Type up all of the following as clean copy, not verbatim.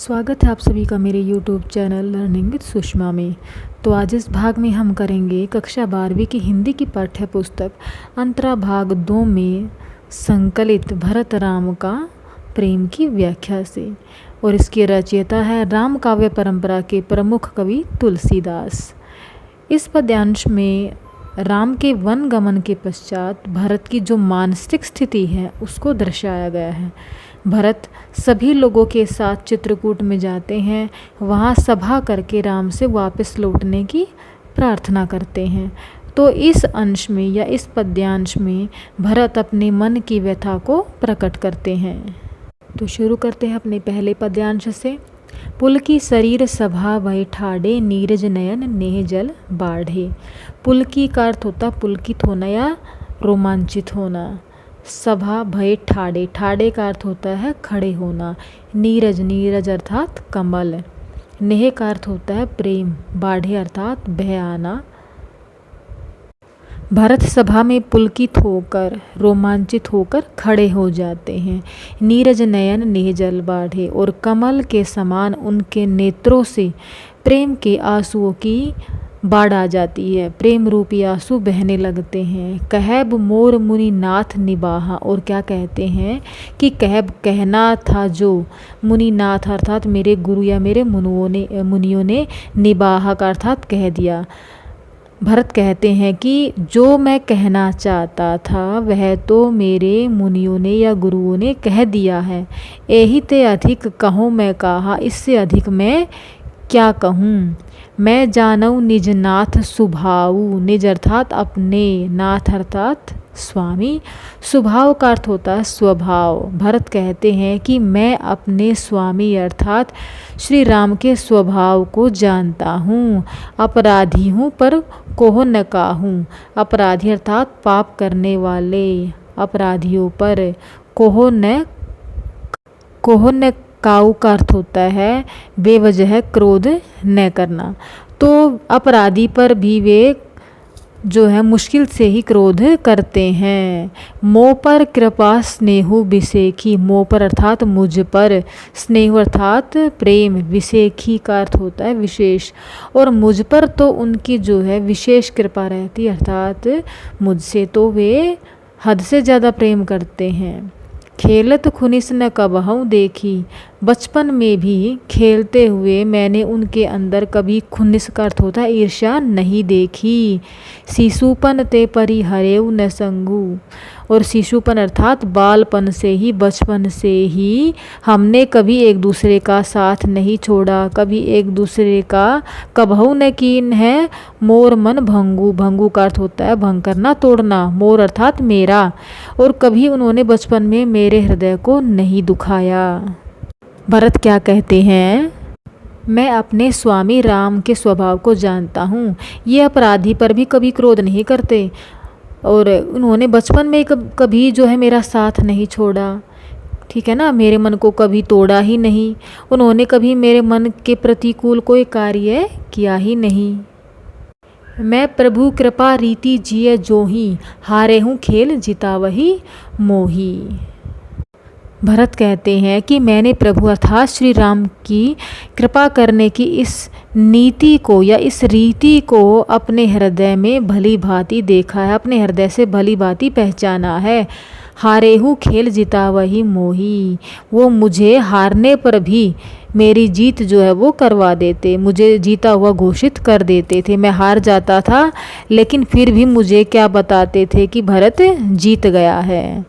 स्वागत है आप सभी का मेरे YouTube channel learning with Sushma में। तो आज इस भाग में हम करेंगे कक्षा 12वीं की हिंदी की पाठ्य पुस्तक अंतरा भाग 2 में संकलित भरत राम का प्रेम की व्याख्या से, और इसकी रचयिता है राम काव्य परंपरा के प्रमुख कवि तुलसीदास। इस पद्यांश में राम के वन गमन के पश्चात भरत की जो मानसिक स्थिति है उसको दर्शाया गया है। भरत सभी लोगों के साथ चित्रकूट में जाते हैं, वहाँ सभा करके राम से वापस लौटने की प्रार्थना करते हैं। तो इस अंश में या इस पद्यांश में भरत अपने मन की व्यथा को प्रकट करते हैं। तो शुरू करते हैं अपने पहले पद्यांश से। पुलकी शरीर सभा भय ठाड़े, नीरज नयन नेह जल बाढ़े। पुलकी का अर्थ होता पुलकित होना या रोमांचित होना। सभा भय ठाड़े, ठाड़े का अर्थ होता है खड़े होना। नीरज, नीरज अर्थात कमल। नेह का अर्थ होता है प्रेम। बाढ़े अर्थात बह आना। भरत सभा में पुलकित होकर, रोमांचित होकर खड़े हो जाते हैं। नीरज नयन नेह जल बाढ़े, और कमल के समान उनके नेत्रों से प्रेम के आंसुओं की बाढ़ आ जाती है। प्रेम रूपी आंसू बहने लगते हैं। कहब मोर मुनि नाथ निबाहा, और क्या कहते हैं कि कहब कहना था जो मुनि नाथ अर्थात मेरे गुरु या मेरे मुनियों ने निबाहा का अर्थात कह दिया। भरत कहते हैं कि जो मैं कहना चाहता था वह तो मेरे मुनियों ने या गुरुओं ने कह दिया है। एहि ते अधिक कहूँ मैं कहा, इससे अधिक मैं क्या कहूँ। मैं जानऊ निज नाथ सुभाऊ, निज अर्थात अपने, नाथ अर्थात स्वामी। स्वभाव का अर्थ होता है स्वभाव। भरत कहते हैं कि मैं अपने स्वामी अर्थात श्री राम के स्वभाव को जानता हूँ। अपराधी हूँ पर कोह न काहूँ। अपराधी अर्थात पाप करने वाले अपराधियों पर, कोह न काऊ का अर्थ होता है बेवजह क्रोध न करना। तो अपराधी पर भी वे जो है मुश्किल से ही क्रोध करते हैं। मोह पर कृपा स्नेहु विसेखी, मोह पर अर्थात मुझ पर, स्नेह अर्थात प्रेम, विसेखी का अर्थ होता है विशेष, और मुझ पर तो उनकी जो है विशेष कृपा रहती है, अर्थात मुझसे तो वे हद से ज़्यादा प्रेम करते हैं। खेलत खुनिस न कबहूँ देखी, बचपन में भी खेलते हुए मैंने उनके अंदर कभी खुनिस का अर्थ होता है ईर्ष्या नहीं देखी। शिशुपन ते परि हरेऊ न संगू, और शिशुपन अर्थात बालपन से ही, बचपन से ही हमने कभी एक दूसरे का साथ नहीं छोड़ा, कभी एक दूसरे का कबहू न कीन है। मोर मन भंगू, भंगू का अर्थ होता है भंग करना, तोड़ना। मोर अर्थात मेरा, और कभी उन्होंने बचपन में मेरे हृदय को नहीं दुखाया। भरत क्या कहते हैं, मैं अपने स्वामी राम के स्वभाव को जानता हूँ। ये अपराधी पर भी कभी क्रोध नहीं करते, और उन्होंने बचपन में कभी जो है मेरा साथ नहीं छोड़ा, ठीक है ना, मेरे मन को कभी तोड़ा ही नहीं। उन्होंने कभी मेरे मन के प्रतिकूल कोई कार्य किया ही नहीं। मैं प्रभु कृपा रीति जिये जोही, हारे हूँ खेल जिता वही मोही। भरत कहते हैं कि मैंने प्रभु अर्थात श्री राम की कृपा करने की इस नीति को या इस रीति को अपने हृदय में भली भांति देखा है, अपने हृदय से भली भांति पहचाना है। हारे हूँ खेल जिता वही मोही, वो मुझे हारने पर भी मेरी जीत जो है वो करवा देते, मुझे जीता हुआ घोषित कर देते थे। मैं हार जाता था लेकिन फिर भी मुझे क्या बताते थे कि भरत जीत गया है।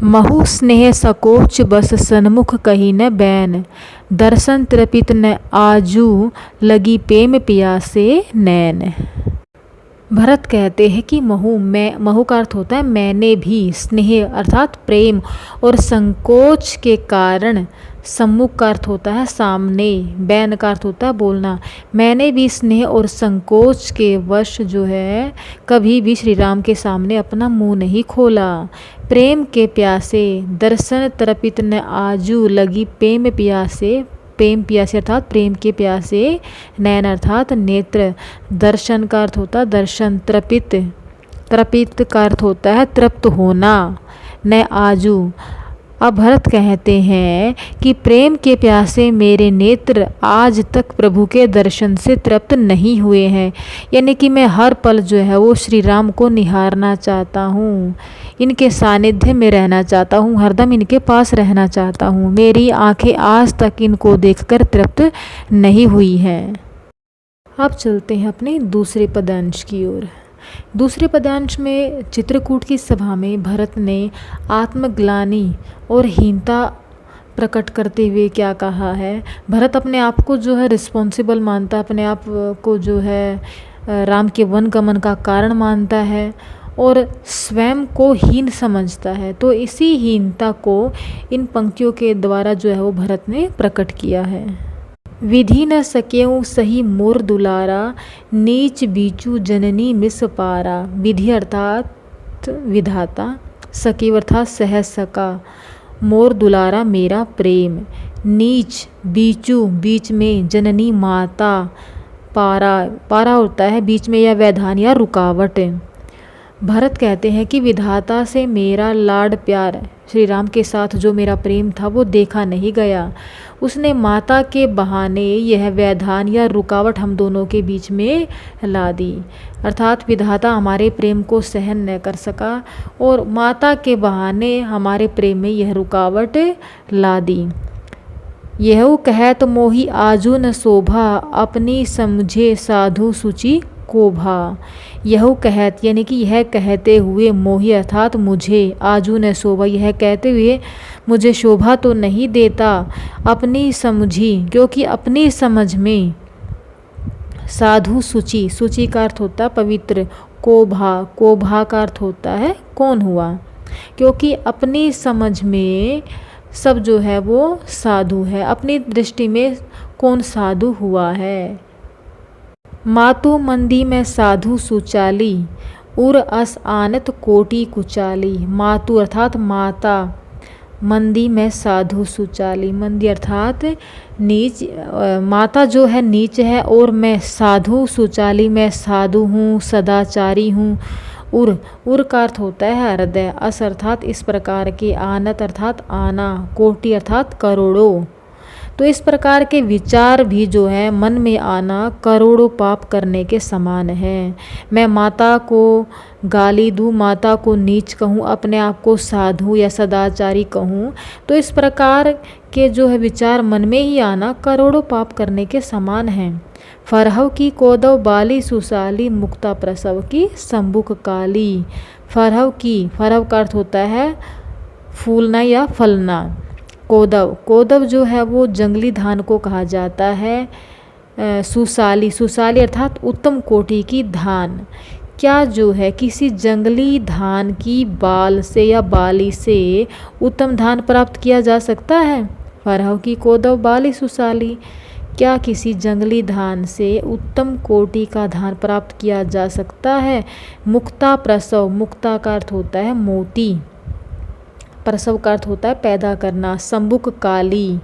महु स्नेह सकोच बस सन्मुख कही न बैन, दर्शन तृपित न आजू लगी प्रेम पियासे नैन। भरत कहते हैं कि महु का अर्थ होता है मैंने भी, स्नेह अर्थात प्रेम, और संकोच के कारण, सम्मुख का अर्थ होता है सामने, बैन का अर्थ होता है बोलना। मैंने भी स्नेह और संकोच के वश जो है कभी भी श्री राम के सामने अपना मुंह नहीं खोला। प्रेम के प्यासे, दर्शन तृपित न आजू लगी प्रेम पियासे, प्रेम पियासे अर्थात प्रेम के प्यासे, नैन अर्थात नेत्र। दर्शन का अर्थ होता है दर्शन, तृपित का अर्थ होता है तृप्त होना, न आजू अब भरत कहते हैं कि प्रेम के प्यासे मेरे नेत्र आज तक प्रभु के दर्शन से तृप्त नहीं हुए हैं। यानी कि मैं हर पल जो है वो श्री राम को निहारना चाहता हूँ, इनके सानिध्य में रहना चाहता हूँ, हरदम इनके पास रहना चाहता हूँ। मेरी आंखें आज तक इनको देखकर तृप्त नहीं हुई हैं। अब चलते हैं अपने दूसरे पद्यांश की ओर। दूसरे पद्यांश में चित्रकूट की सभा में भरत ने आत्मग्लानि और हीनता प्रकट करते हुए क्या कहा है। भरत अपने आप को जो है रिस्पॉन्सिबल मानता है, अपने आप को जो है राम के वन गमन का कारण मानता है और स्वयं को हीन समझता है। तो इसी हीनता को इन पंक्तियों के द्वारा जो है वो भरत ने प्रकट किया है। विधि न सकेऊँ सही मोर दुलारा, नीच बीचू जननी मिस पारा। विधि अर्थात विधाता, सकेव अर्थात सहज सका, मोर दुलारा मेरा प्रेम, नीच बीचू बीच में, जननी माता, पारा पारा होता है बीच में या व्यवधान या रुकावट। भरत कहते हैं कि विधाता से मेरा लाड प्यार, श्री राम के साथ जो मेरा प्रेम था वो देखा नहीं गया। उसने माता के बहाने यह व्यवधान या रुकावट हम दोनों के बीच में ला दी। अर्थात विधाता हमारे प्रेम को सहन न कर सका और माता के बहाने हमारे प्रेम में यह रुकावट ला दी। यह कहत मोहि आजू न शोभा, अपनी समझे साधु सुचि कोभा। यह कहत यानी कि यह कहते हुए, मोहि अर्थात मुझे, आजू न शोभा यह कहते हुए मुझे शोभा तो नहीं देता, अपनी समझी क्योंकि अपनी समझ में, साधु सुचि, सुचि का अर्थ होता है पवित्र, कोभा, कोभा का अर्थ होता है कौन हुआ, क्योंकि अपनी समझ में सब जो है वो साधु है, अपनी दृष्टि में कौन साधु हुआ है। मातु मंदी में साधु सुचाली, उर अस आनत कोटि कुचाली। मातु अर्थात माता, मंदी में साधु सुचाली, मंदी अर्थात नीच, माता जो है नीच है और मैं साधु सुचाली मैं साधु हूँ, सदाचारी हूँ। उर का अर्थ होता है हृदय, अस अर्थात इस प्रकार के, आनत अर्थात आना, कोटि अर्थात करोड़ों। तो इस प्रकार के विचार भी जो है मन में आना करोड़ों पाप करने के समान है। मैं माता को गाली दूँ, माता को नीच कहूँ, अपने आप को साधु या सदाचारी कहूँ, तो इस प्रकार के जो है विचार मन में ही आना करोड़ों पाप करने के समान हैं। फरहव की कोदव बाली सुशाली, मुक्ता प्रसव की संबुक काली। फरहव की, फरहव का अर्थ होता है फूलना या फलना। कोदव, कोदव जो है वो जंगली धान को कहा जाता है। सुशाली, सुशाली अर्थात उत्तम कोटि की धान। क्या जो है किसी जंगली धान की बाल से या बाली से उत्तम धान प्राप्त किया जा सकता है। फरहव की कोदव बाली सुशाली, क्या किसी जंगली धान से उत्तम कोटि का धान प्राप्त किया जा सकता है। मुक्ता प्रसव, मुक्ता का अर्थ होता है मोती, प्रसव का अर्थ होता है पैदा करना। संबुक काली,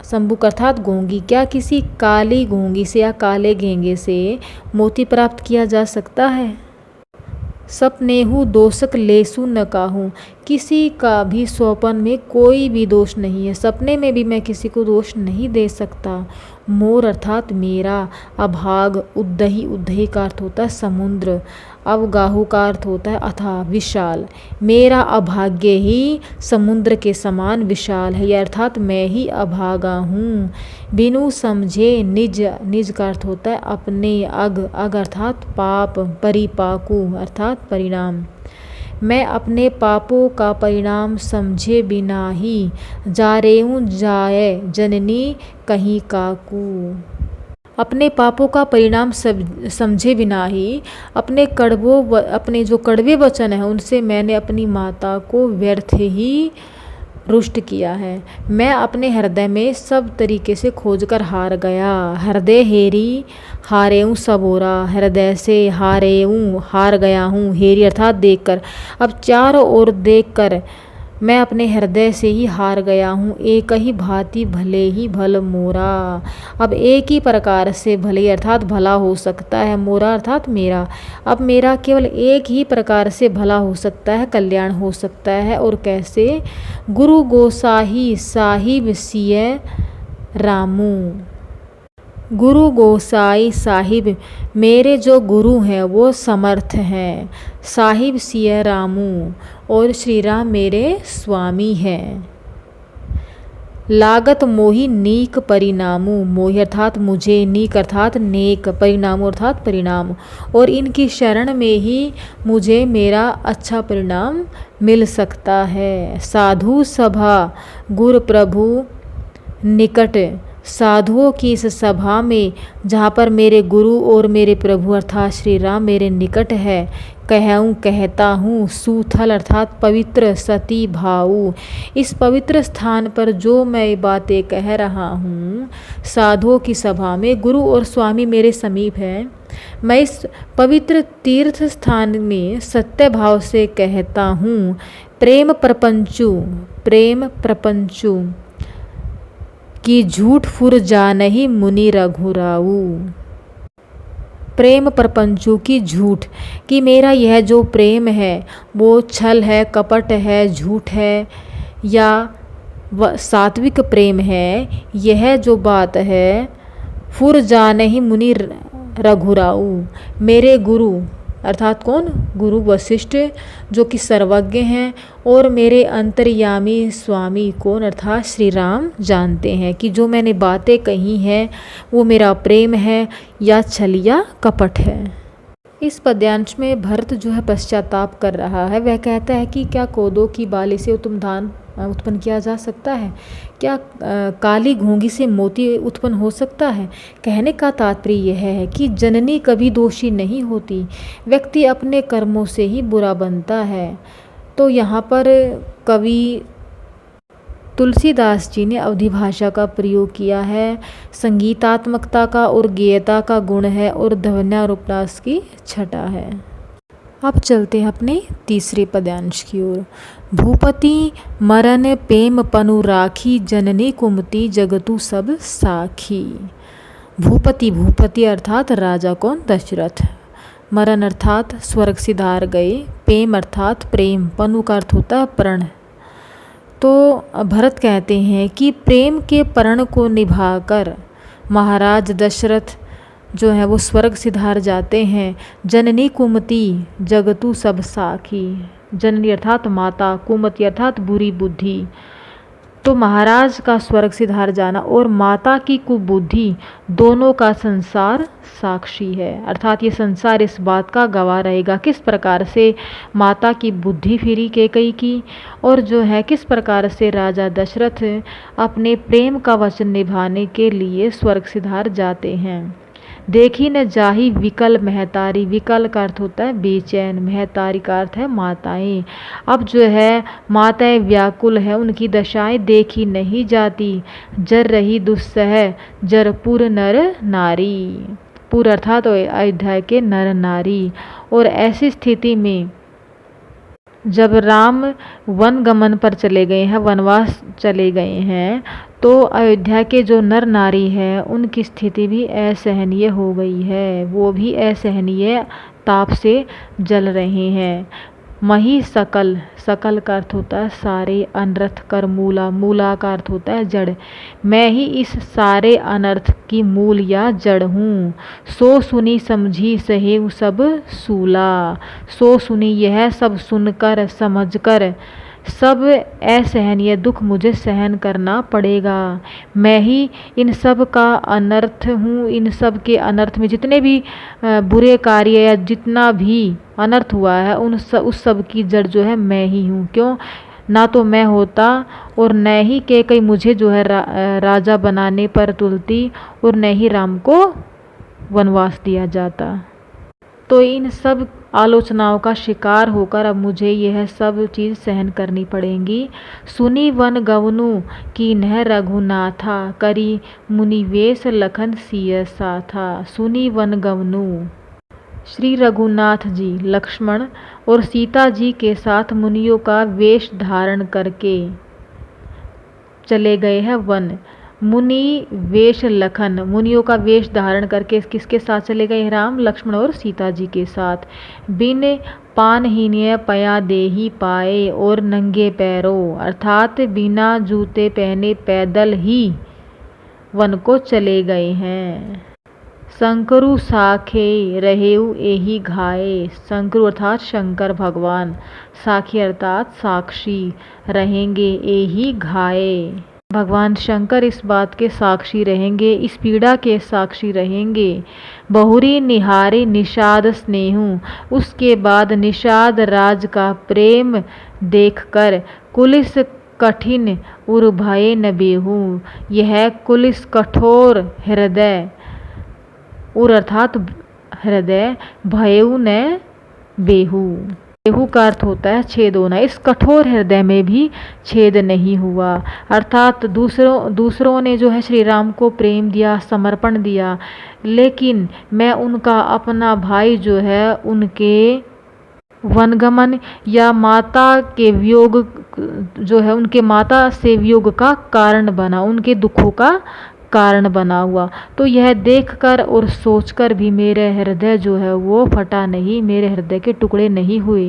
संबुक अर्थात घोंगी, क्या किसी काली घोंगी से या काले घेंगे से मोती प्राप्त किया जा सकता है। सपनेहु दोषक लेसु न काहूँ, किसी का भी स्वप्न में कोई भी दोष नहीं है, सपने में भी मैं किसी को दोष नहीं दे सकता। मोर अर्थात मेरा, अभाग, उद्दही, उद्दही का अर्थ होता है समुद्र, अवगाहु का अर्थ होता है अथाह विशाल। मेरा अभाग्य ही समुद्र के समान विशाल है, यह अर्थात मैं ही अभागा हूँ। बिनु समझे निज, निज का अर्थ होता है अपने, अग, अग अर्थात पाप, परिपाकु अर्थात परिणाम। मैं अपने पापों का परिणाम समझे बिना ही, जा रेऊँ जाए जननी कहीं काकू। अपने पापों का परिणाम समझे बिना ही अपने जो कड़वे वचन हैं उनसे मैंने अपनी माता को व्यर्थ ही रुष्ट किया है। मैं अपने हृदय में सब तरीके से खोजकर हार गया। हृदय हेरी हारेऊँ सबोरा, हृदय से हारेऊँ हार गया हूँ। हेरी अर्थात देखकर, अब चारों ओर देखकर मैं अपने हृदय से ही हार गया हूँ। एक ही भांति भले ही भल मोरा। अब एक ही प्रकार से भले अर्थात भला हो सकता है, मोरा अर्थात मेरा। अब मेरा केवल एक ही प्रकार से भला हो सकता है, कल्याण हो सकता है। और कैसे? गुरु गोसाई साहिब सिय रामू। गुरु गोसाई साहिब मेरे जो गुरु हैं वो समर्थ हैं। साहिब सिय रामू और श्री राम मेरे स्वामी हैं। लागत मोहि नीक परिणामु। मोहि अर्थात मुझे, नीक अर्थात नेक, परिणामु अर्थात परिणाम। और इनकी शरण में ही मुझे मेरा अच्छा परिणाम मिल सकता है। साधु सभा गुरु प्रभु निकट। साधुओं की इस सभा में जहाँ पर मेरे गुरु और मेरे प्रभु अर्थात श्री राम मेरे निकट है, कहूँ कहता हूँ सूथल अर्थात पवित्र, सती भाऊ। इस पवित्र स्थान पर जो मैं बातें कह रहा हूँ, साधुओं की सभा में गुरु और स्वामी मेरे समीप हैं, मैं इस पवित्र तीर्थ स्थान में सत्य भाव से कहता हूँ। प्रेम प्रपंचु, प्रेम प्रपंचु कि झूठ फुर जानहि मुनि रघुराऊ। प्रेम प्रपंचु की झूठ, कि मेरा यह जो प्रेम है वो छल है, कपट है, झूठ है या सात्विक प्रेम है, यह जो बात है फुर जानहि मुनि रघुराऊ। मेरे गुरु अर्थात कौन? गुरु वशिष्ठ जो कि सर्वज्ञ हैं, और मेरे अंतर्यामी स्वामी कौन? अर्थात श्री राम जानते हैं कि जो मैंने बातें कही हैं वो मेरा प्रेम है या छल या कपट है। इस पद्यांश में भरत जो है पश्चाताप कर रहा है। वह कहता है कि क्या कोदो की बाली से उत्तम धान उत्पन्न किया जा सकता है? क्या काली घोंगी से मोती उत्पन्न हो सकता है? कहने का तात्पर्य यह है कि जननी कभी दोषी नहीं होती, व्यक्ति अपने कर्मों से ही बुरा बनता है। तो यहाँ पर कवि तुलसीदास जी ने अवधी भाषा का प्रयोग किया है। संगीतात्मकता का और गेयता का गुण है और ध्वन्यारूपरास की छटा है। अब चलते हैं अपने तीसरे पद्यांश की ओर। भूपति मरन प्रेम पनु राखी, जननी कुमति जगतु सब साखी। भूपति, भूपति अर्थात राजा कौन? दशरथ। मरन अर्थात स्वर्ग सिधार गए। प्रेम अर्थात प्रेम। पनु का अर्थ होता है प्रण। तो भरत कहते हैं कि प्रेम के प्रण को निभाकर महाराज दशरथ जो है वो स्वर्ग सिधार जाते हैं। जननी कुमति जगतु सब साखी। जननी अर्थात माता, कुमति अर्थात बुरी बुद्धि। तो महाराज का स्वर्ग सिधार जाना और माता की कुबुद्धि, दोनों का संसार साक्षी है। अर्थात ये संसार इस बात का गवाह रहेगा किस प्रकार से माता की बुद्धि फिरी कैकेयी की, और जो है किस प्रकार से राजा दशरथ अपने प्रेम का वचन निभाने के लिए स्वर्ग सिधार जाते हैं। देखी न जाही विकल महतारी। विकल का अर्थ होता है बेचैन, महतारी का अर्थ है माताएं। अब जो है माताएं व्याकुल है, उनकी दशाएं देखी नहीं जाती। जर रही दुस्सह जरपुर नर नारी। पुर अर्थात अयोध्या के नर नारी। और ऐसी स्थिति में जब राम वन गमन पर चले गए हैं, वनवास चले गए हैं, तो अयोध्या के जो नर नारी हैं उनकी स्थिति भी असहनीय हो गई है। वो भी असहनीय ताप से जल रहे हैं। मही सकल, सकल का अर्थ होता है सारे, अनर्थ कर मूला, मूला का अर्थ होता है जड़। मैं ही इस सारे अनर्थ की मूल या जड़ हूँ। सो सुनी समझी सहेव सब सूला। सो सुनी यह सब सुनकर समझकर सब असहनीय दुख मुझे सहन करना पड़ेगा। मैं ही इन सब का अनर्थ हूँ। इन सब के अनर्थ में जितने भी बुरे कार्य या जितना भी अनर्थ हुआ है उस सब की जड़ जो है मैं ही हूँ। क्यों? ना तो मैं होता और न ही कैकेयी मुझे जो है राजा बनाने पर तुलती, और न ही राम को वनवास दिया जाता। तो इन सब आलोचनाओं का शिकार होकर अब मुझे यह सब चीज़ सहन करनी पड़ेंगी। सुनी वन गवनु की नह रघुनाथा, करी मुनिवेश लखन सिय साथा। सुनी वन गवनु, श्री रघुनाथ जी लक्ष्मण और सीता जी के साथ मुनियों का वेश धारण करके चले गए हैं वन। मुनि वेश लखन, मुनियों का वेश धारण करके किसके साथ चले गए? राम लक्ष्मण और सीता जी के साथ। बिन पानहीन्य पया देही पाए और नंगे पैरों, अर्थात बिना जूते पहने पैदल ही वन को चले गए हैं। शंकरु साखे रहेउ एही घाये, शंकरु अर्थात शंकर भगवान, साखी अर्थात साक्षी, रहेंगे एही घाये, भगवान शंकर इस बात के साक्षी रहेंगे, इस पीड़ा के साक्षी रहेंगे। बहुरी निहारे निषाद स्नेहु, उसके बाद निषाद राज का प्रेम देखकर कुलिस कठिन उर भय न बेहू, यह कुलिस कठोर हृदय, उर अर्थात हृदय, भयउ न बेहू, बेहू का अर्थ होता है छेद होना, इस कठोर हृदय में भी छेद नहीं हुआ। अर्थात दूसरों ने जो है श्री राम को प्रेम दिया, समर्पण दिया, लेकिन मैं उनका अपना भाई जो है उनके वनगमन या माता के वियोग जो है, उनके माता से वियोग का कारण बना, उनके दुखों का कारण बना हुआ। तो यह देखकर और सोचकर भी मेरे हृदय जो है वो फटा नहीं, मेरे हृदय के टुकड़े नहीं हुए।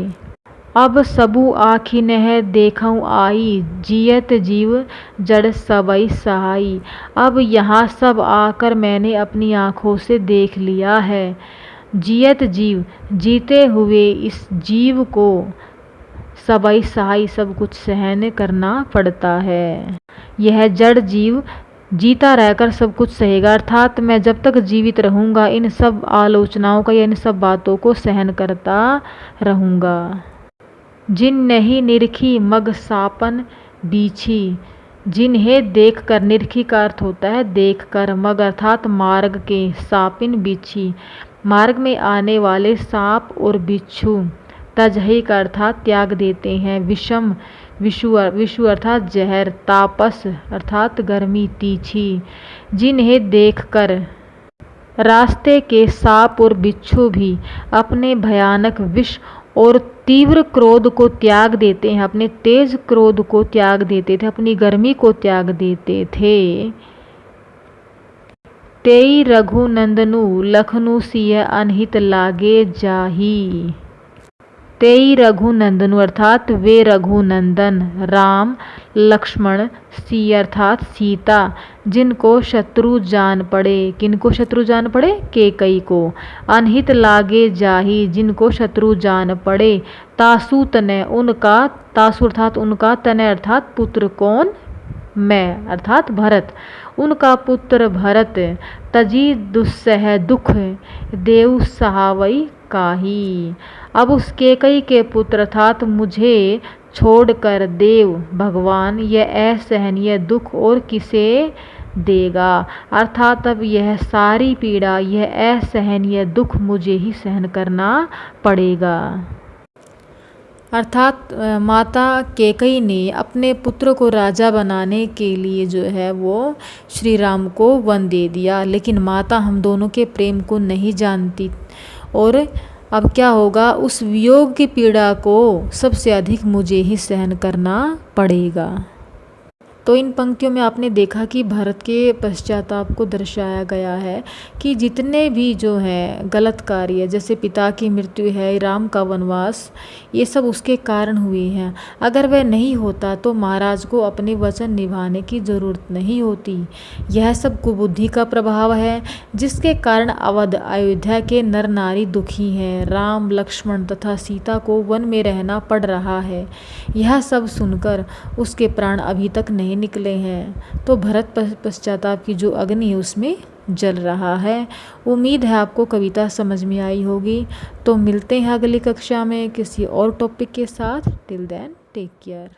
अब सबु आखिनह देखऊं आई, जियत जीव जड़ सबई सहाई। अब यहाँ सब आकर मैंने अपनी आँखों से देख लिया है। जियत जीव, जीते हुए इस जीव को सबई सहाई, सब कुछ सहन करना पड़ता है। यह जड़ जीव जीता रहकर सब कुछ सहेगा, अर्थात मैं जब तक जीवित रहूँगा इन सब आलोचनाओं का या इन सब बातों को सहन करता रहूँगा। जिन नहीं निरखी मग सापन बीछी, जिन्हें देखकर, निरखी का अर्थ होता है देखकर, मग अर्थात मार्ग के, सापिन बिच्छी, मार्ग में आने वाले सांप और बिच्छू, तजही का अर्थात त्याग देते हैं, विषम विषु अर्थात जहर, तापस अर्थात गर्मी तीछी, जिन्हें देखकर रास्ते के सांप और बिच्छू भी अपने भयानक विष और तीव्र क्रोध को त्याग देते हैं, अपने तेज क्रोध को त्याग देते थे, अपनी गर्मी को त्याग देते थे। तेई रघुनंदनु लखनु सिय अनहित लागे जाही, तेई रघुनंदनु अर्थात वे रघुनंदन राम लक्ष्मण, सी अर्थात सीता, जिनको शत्रु जान पड़े, किनको शत्रु जान पड़े? कैकेयी को। अनहित लागे जाही, जिनको शत्रु जान पड़े, तासु तनय उनका, तासु अर्थात उनका, तनय अर्थात पुत्र, कौन? मैं अर्थात भरत, उनका पुत्र भरत, तजी दुस्सह दुख देव सहावई काही। अब उस कैकेयी के पुत्र अर्थात मुझे छोड़कर देव भगवान यह असहनीय दुख और किसे देगा, अर्थात अब यह सारी पीड़ा, यह असहनीय दुख मुझे ही सहन करना पड़ेगा। अर्थात माता कैकेयी ने अपने पुत्र को राजा बनाने के लिए जो है वो श्री राम को वन दे दिया, लेकिन माता हम दोनों के प्रेम को नहीं जानती, और अब क्या होगा, उस वियोग की पीड़ा को सबसे अधिक मुझे ही सहन करना पड़ेगा। तो इन पंक्तियों में आपने देखा कि भरत के पश्चाताप को दर्शाया गया है कि जितने भी जो है गलत कार्य, जैसे पिता की मृत्यु है, राम का वनवास, ये सब उसके कारण हुए हैं। अगर वह नहीं होता तो महाराज को अपने वचन निभाने की ज़रूरत नहीं होती। यह सब कुबुद्धि का प्रभाव है जिसके कारण अवध अयोध्या के नर नारी दुखी हैं। राम लक्ष्मण तथा सीता को वन में रहना पड़ रहा है। यह सब सुनकर उसके प्राण अभी तक नहीं निकले हैं, तो भरत पश्चाताप की जो अग्नि है उसमें जल रहा है। उम्मीद है आपको कविता समझ में आई होगी। तो मिलते हैं अगली कक्षा में किसी और टॉपिक के साथ। Till then take care.